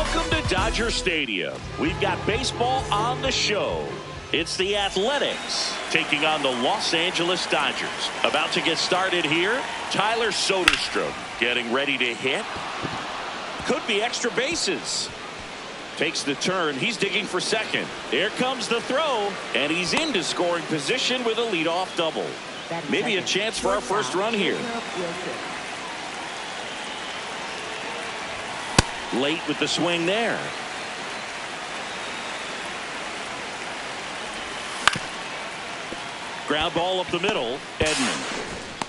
Welcome to Dodger Stadium. We've got baseball on the show. It's the Athletics taking on the Los Angeles Dodgers. About to get started here. Tyler Soderstrom getting ready to hit. Could be extra bases. Takes the turn. He's digging for second. There comes the throw, and he's into scoring position with a leadoff double. Maybe a chance for our first run here. Late with the swing there. Ground ball up the middle. Edman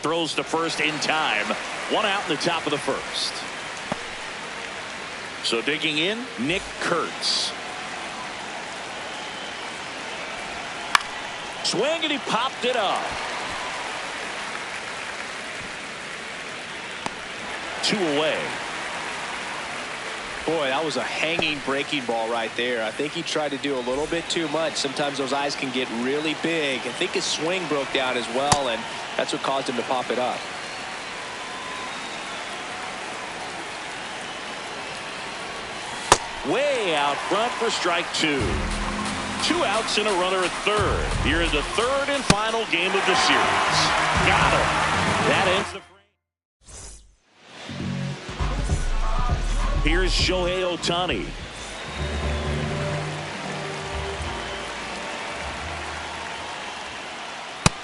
throws to first in time. One out in the top of the first. So digging in, Nick Kurtz. Swing, and he popped it up. 2 away. Boy, that was a hanging breaking ball right there. I think he tried to do a little bit too much. Sometimes those eyes can get really big. I think his swing broke down as well, and that's what caused him to pop it up. Way out front for strike 2. 2 outs and a runner at third. Here in the third and final game of the series. Got him. That ends the frame. Here's Shohei Ohtani.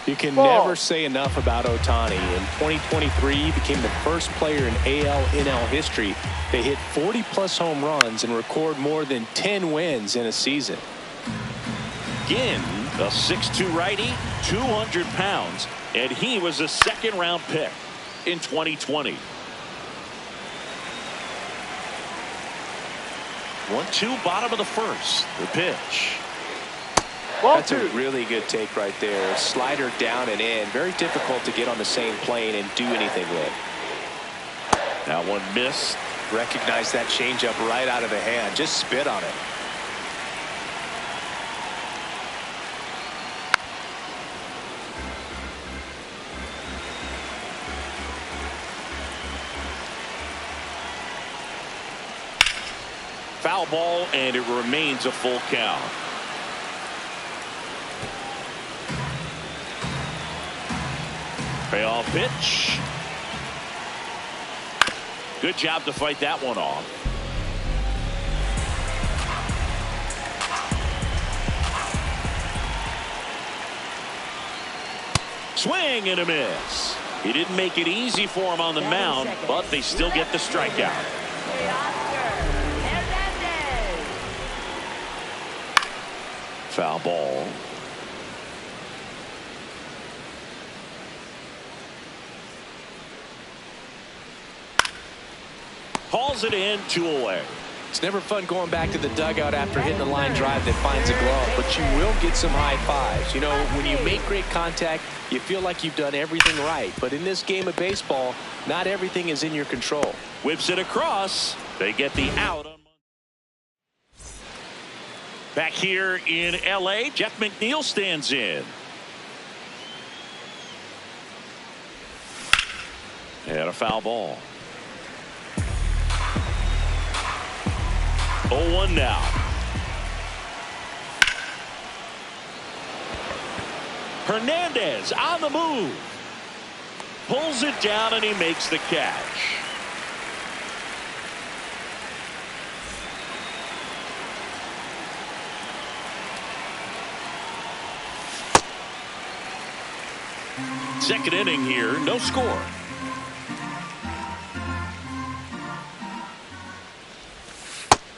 You can never say enough about Ohtani. In 2023, he became the first player in AL/NL history to hit 40-plus home runs and record more than 10 wins in a season. Again, a 6'2" righty, 200 pounds, and he was a second-round pick in 2020. 1-2, bottom of the first. The pitch. That's a really good take right there. Slider down and in. Very difficult to get on the same plane and do anything with. That one missed. Recognize that changeup right out of the hand. Just spit on it. Foul ball, and it remains a full count. Payoff pitch. Good job to fight that one off. Swing and a miss. He didn't make it easy for him on the mound, but they still get the strikeout. Foul ball. Hauls it in, 2 away. It's never fun going back to the dugout after hitting a line drive that finds a glove, but you will get some high fives. You know, when you make great contact, you feel like you've done everything right. But in this game of baseball, not everything is in your control. Whips it across. They get the out. Back here in L.A., Jeff McNeil stands in. And a foul ball. 0-1 now. Hernandez on the move. Pulls it down, and he makes the catch. Second inning here, no score.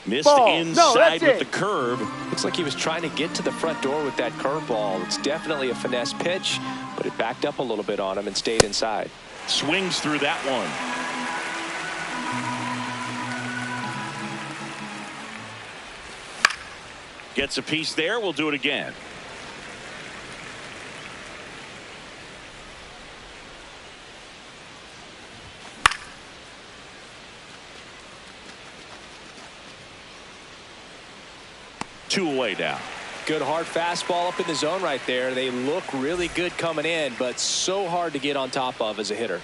Missed inside with the curve. Looks like he was trying to get to the front door with that curveball. It's definitely a finesse pitch, but it backed up a little bit on him and stayed inside. Swings through that one. Gets a piece there. We'll do it again. Two away now. Good hard fastball up in the zone right there. They look really good coming in, but so hard to get on top of as a hitter.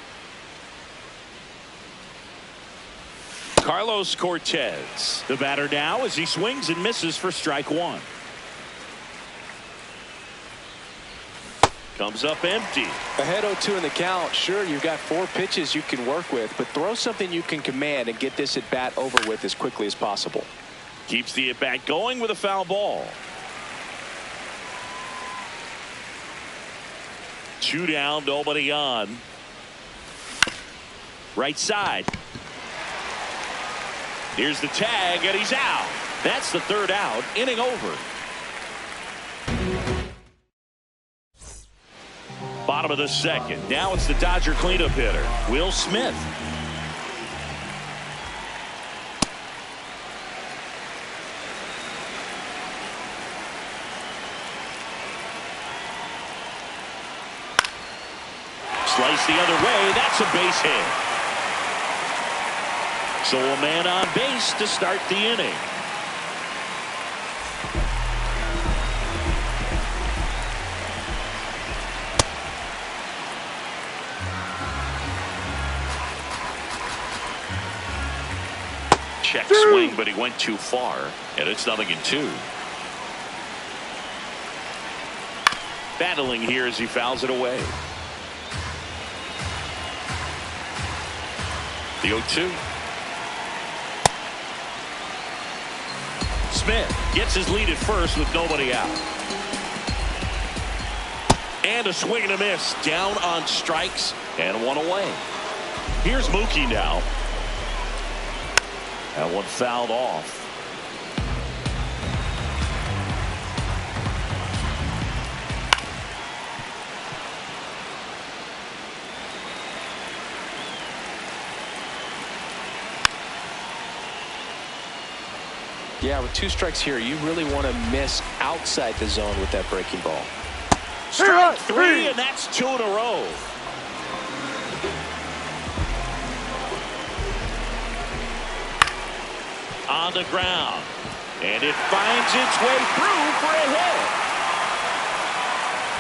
Carlos Cortez, the batter now, as he swings and misses for strike one. Comes up empty. Ahead 0-2 in the count. Sure, you've got 4 pitches you can work with, but throw something you can command and get this at bat over with as quickly as possible. Keeps the at bat going with a foul ball. 2 down, nobody on. Right side. Here's the tag, and he's out. That's the 3rd out. Inning over. Bottom of the 2nd. Now it's the Dodger cleanup hitter, Will Smith. Slice the other way. That's a base hit. So a man on base to start the inning. Check swing, but he went too far, and it's 0-2. Battling here as he fouls it away. The 0-2. Smith gets his lead at first with nobody out. And a swing and a miss. Down on strikes and 1 away. Here's Mookie now. That one fouled off. Yeah, with 2 strikes here, you really want to miss outside the zone with that breaking ball. Strike 3, and that's 2 in a row. On the ground, and it finds its way through for a hit.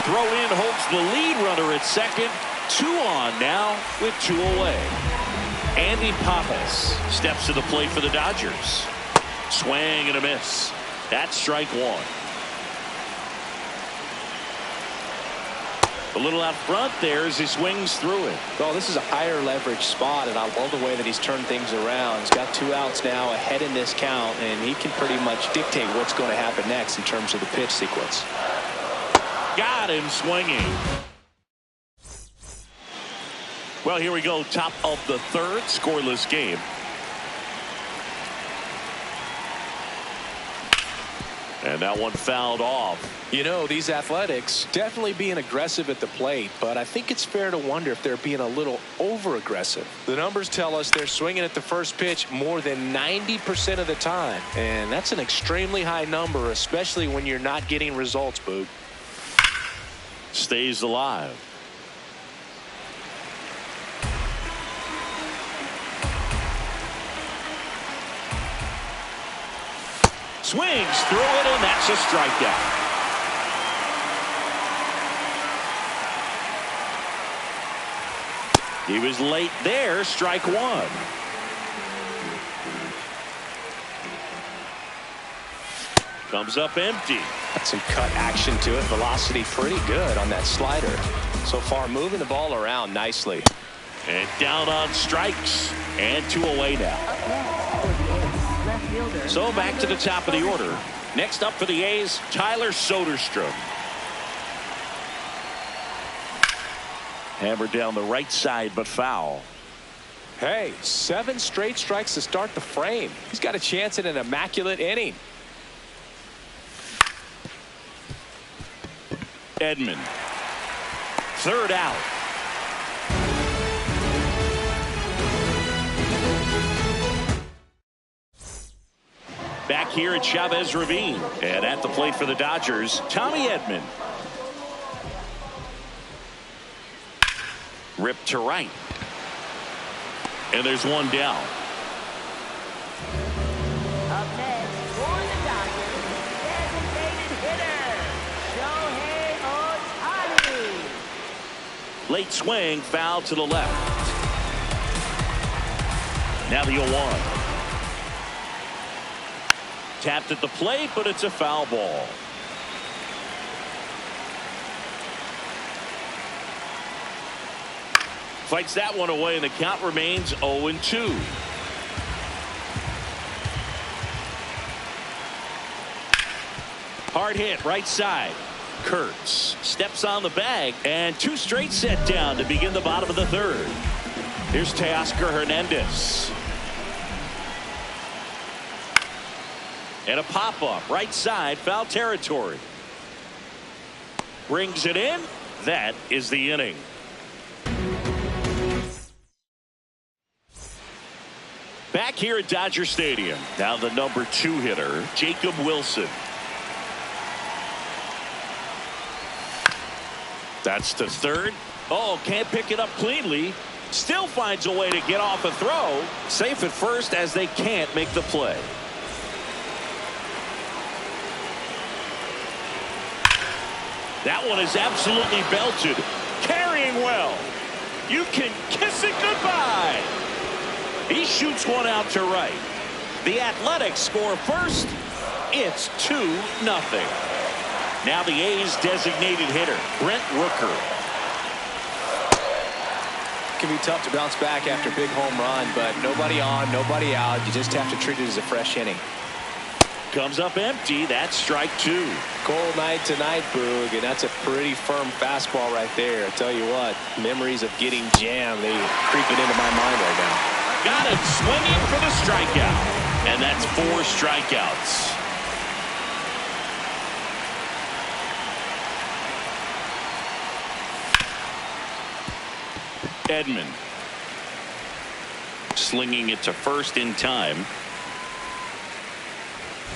Throw in holds the lead runner at second. 2 on now with 2 away. Andy Pappas steps to the plate for the Dodgers. Swing and a miss. That's strike 1. A little out front there as he swings through it. Well, this is a higher leverage spot, and I love the way that he's turned things around. He's got 2 outs now ahead in this count, and he can pretty much dictate what's going to happen next in terms of the pitch sequence. Got him swinging. Well, here we go. Top of the 3rd, scoreless game. And that one fouled off. You know, these Athletics definitely being aggressive at the plate, but I think it's fair to wonder if they're being a little over-aggressive. The numbers tell us they're swinging at the first pitch more than 90% of the time, and that's an extremely high number, especially when you're not getting results, Boog. Stays alive. Swings through it, and that's a strikeout. He was late there. Strike 1. Comes up empty. Got some cut action to it. Velocity pretty good on that slider. So far moving the ball around nicely. And down on strikes. And 2 away now. So back to the top of the order. Next up for the A's, Tyler Soderstrom. Hammered down the right side, but foul. Hey, 7 straight strikes to start the frame. He's got a chance at an immaculate inning. Edman. 3rd out. Back here at Chavez Ravine. And at the plate for the Dodgers, Tommy Edman. Ripped to right. And there's 1 down. Up next for the Dodgers, designated hitter, Shohei Ohtani. Late swing, foul to the left. Now the 0-1. Tapped at the plate, but it's a foul ball. Fights that one away, and the count remains 0-2. Hard hit right side. Kurtz steps on the bag, and 2 straight set down to begin the bottom of the 3rd. Here's Teoscar Hernandez. And a pop-up right side, foul territory. Brings it in. That is the inning. Back here at Dodger Stadium. Now the number 2 hitter, Jacob Wilson. That's to 3rd. Oh, can't pick it up cleanly. Still finds a way to get off a throw. Safe at first as they can't make the play. That one is absolutely belted. Carrying well. You can kiss it goodbye. He shoots one out to right. The Athletics score first. It's 2-0. Now the A's designated hitter, Brent Rooker. It can be tough to bounce back after a big home run, but nobody on, nobody out. You just have to treat it as a fresh inning. Comes up empty. That's strike 2. Cold night tonight, Boog, and that's a pretty firm fastball right there. I tell you what, memories of getting jammed, they creeping into my mind right now. Got it, swinging for the strikeout. And that's 4 strikeouts. Edman. Slinging it to first in time.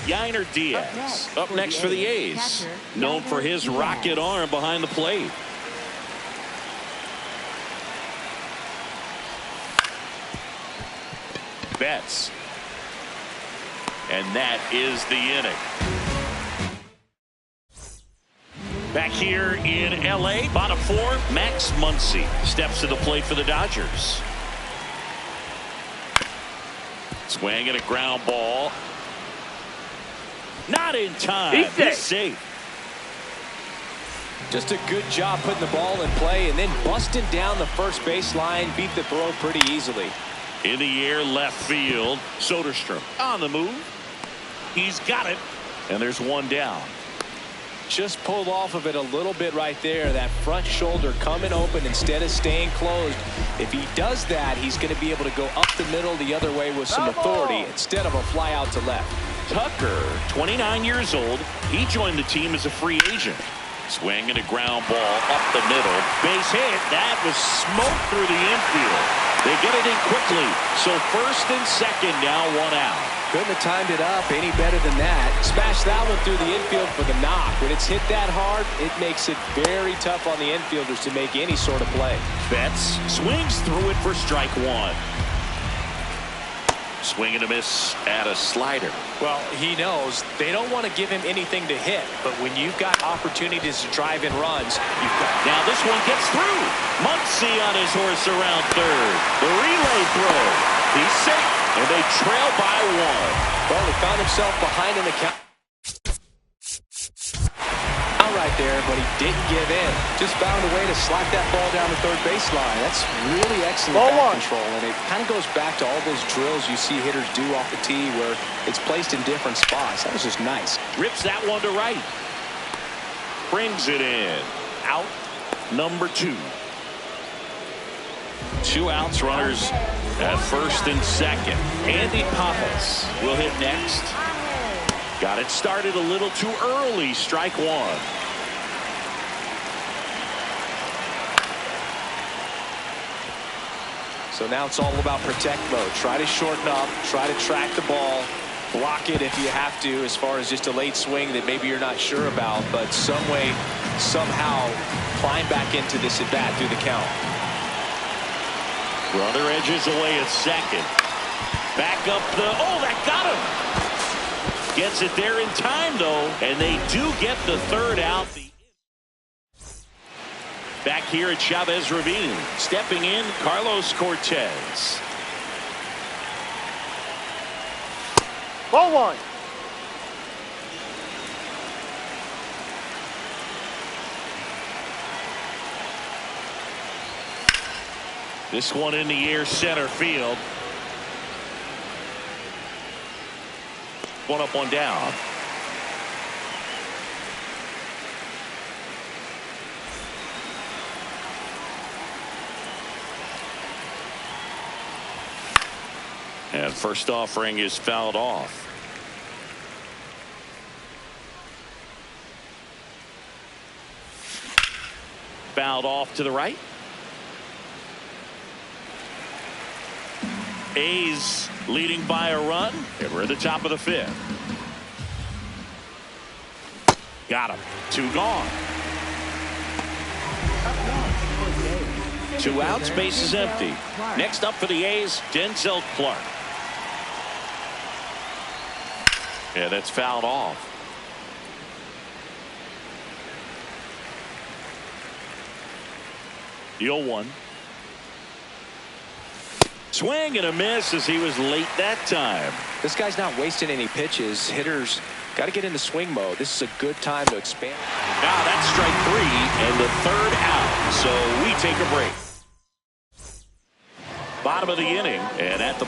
Yainer Diaz up next for the A's. Known for his rocket arm behind the plate. Betts. And that is the inning. Back here in L.A., bottom 4, Max Muncy steps to the plate for the Dodgers. Swing and a ground ball. Not in time. He's safe. Just a good job putting the ball in play and then busting down the first base line. Beat the throw pretty easily. In the air, left field. Soderstrom on the move. He's got it. And there's one down. Just pulled off of it a little bit right there. That front shoulder coming open instead of staying closed. If he does that, he's going to be able to go up the middle the other way with some authority instead of a fly out to left. Tucker, 29 years old. He joined the team as a free agent. Swing and a ground ball up the middle. Base hit. That was smoke through the infield. They get it in quickly. So first and second, now 1 out. Couldn't have timed it up any better than that. Smashed that one through the infield for the knock. When it's hit that hard, it makes it very tough on the infielders to make any sort of play. Betts swings through it for strike 1. Swing and a miss at a slider. Well, he knows they don't want to give him anything to hit, but when you've got opportunities to drive in runs, you've got. Now this one gets through. Muncy on his horse around third. The relay throw. He's safe, and they trail by 1. Well, he found himself behind in the count. Right there, but he didn't give in. Just found a way to slap that ball down the third baseline. That's really excellent bat control, and it kind of goes back to all those drills you see hitters do off the tee where it's placed in different spots. That was just nice. Rips that one to right. Brings it in. Out number 2. 2 outs, runners at first and second. Andy Pappas will hit next. Got it started a little too early. Strike 1. So now it's all about protect mode. Try to shorten up, try to track the ball, block it if you have to, as far as just a late swing that maybe you're not sure about, but some way, somehow, climb back into this at bat through the count. Runner edges away at second. Back up the, oh, that got him. Gets it there in time, though, and they do get the 3rd out. Back here at Chavez Ravine, stepping in, Carlos Cortez. Ball 1. This one in the air, center field. One up, one down. And first offering is fouled off. Fouled off to the right. A's leading by a run. And we're at the top of the fifth. Got him. 2 gone. 2 outs, base is empty. Next up for the A's, Denzel Clark. Yeah, that's fouled off. The 0-1. Swing and a miss as he was late that time. This guy's not wasting any pitches. Hitters got to get into swing mode. This is a good time to expand. Now that's strike 3 and the 3rd out. So we take a break. Bottom of the inning, and at the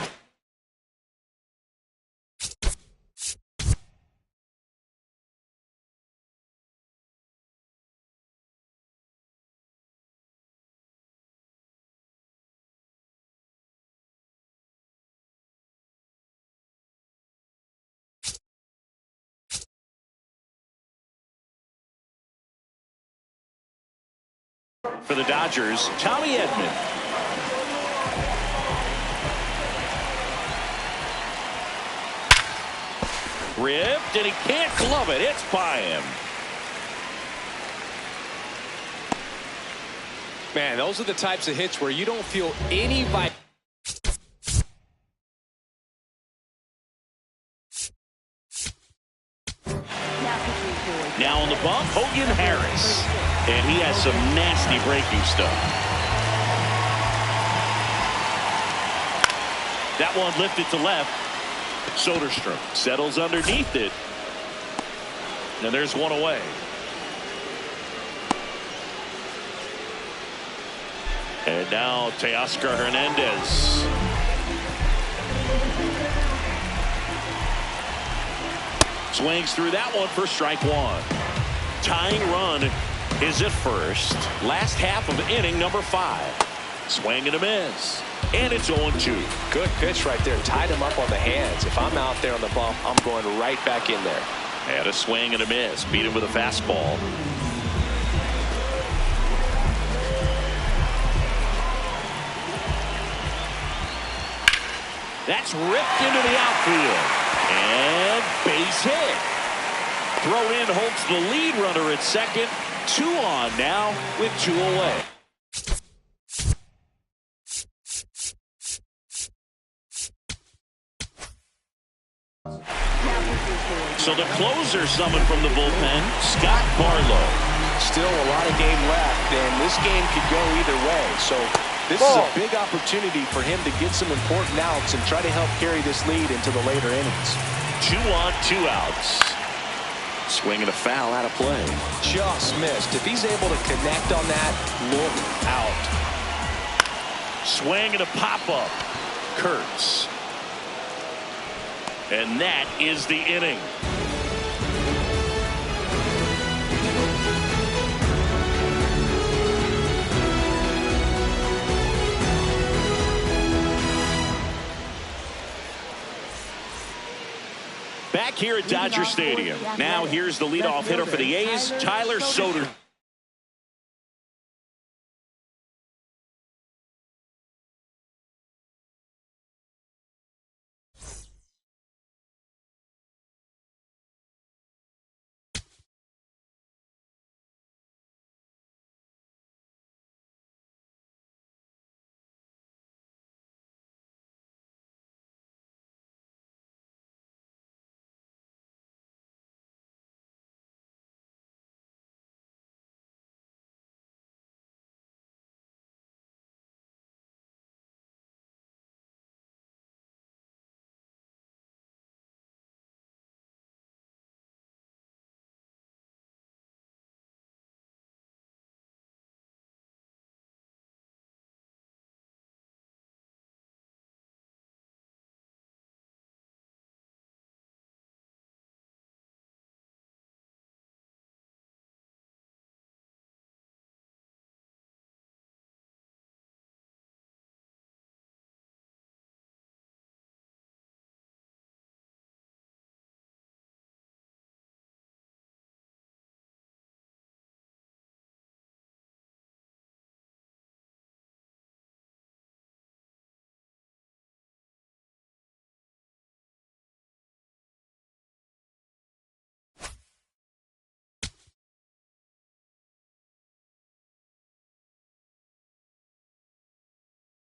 for the Dodgers, Tommy Edman. Ripped, and he can't glove it. It's by him. Man, those are the types of hits where you don't feel any bite. Now on the bump, Hogan Harris. And he has some nasty breaking stuff. That one lifted to left. Soderstrom settles underneath it. And there's one away. And now Teoscar Hernandez. Swings through that one for strike 1. Tying run is at first. Last half of inning number 5. Swing and a miss. And it's 0-2. Good pitch right there. Tied him up on the hands. If I'm out there on the bump, I'm going right back in there. And a swing and a miss. Beat him with a fastball. That's ripped into the outfield. And base hit. Throw in holds the lead runner at second. 2 on now with 2 away. So the closer summoned from the bullpen, Scott Barlow. Still a lot of game left, and this game could go either way. So this is a big opportunity for him to get some important outs and try to help carry this lead into the later innings. 2 on, 2 outs. Swing and a foul out of play. Just missed. If he's able to connect on that, look out. Swing and a pop-up. Kurtz. And that is the inning. Back here at Dodger Stadium. Now here's the leadoff hitter for the A's, Tyler Soderstrom.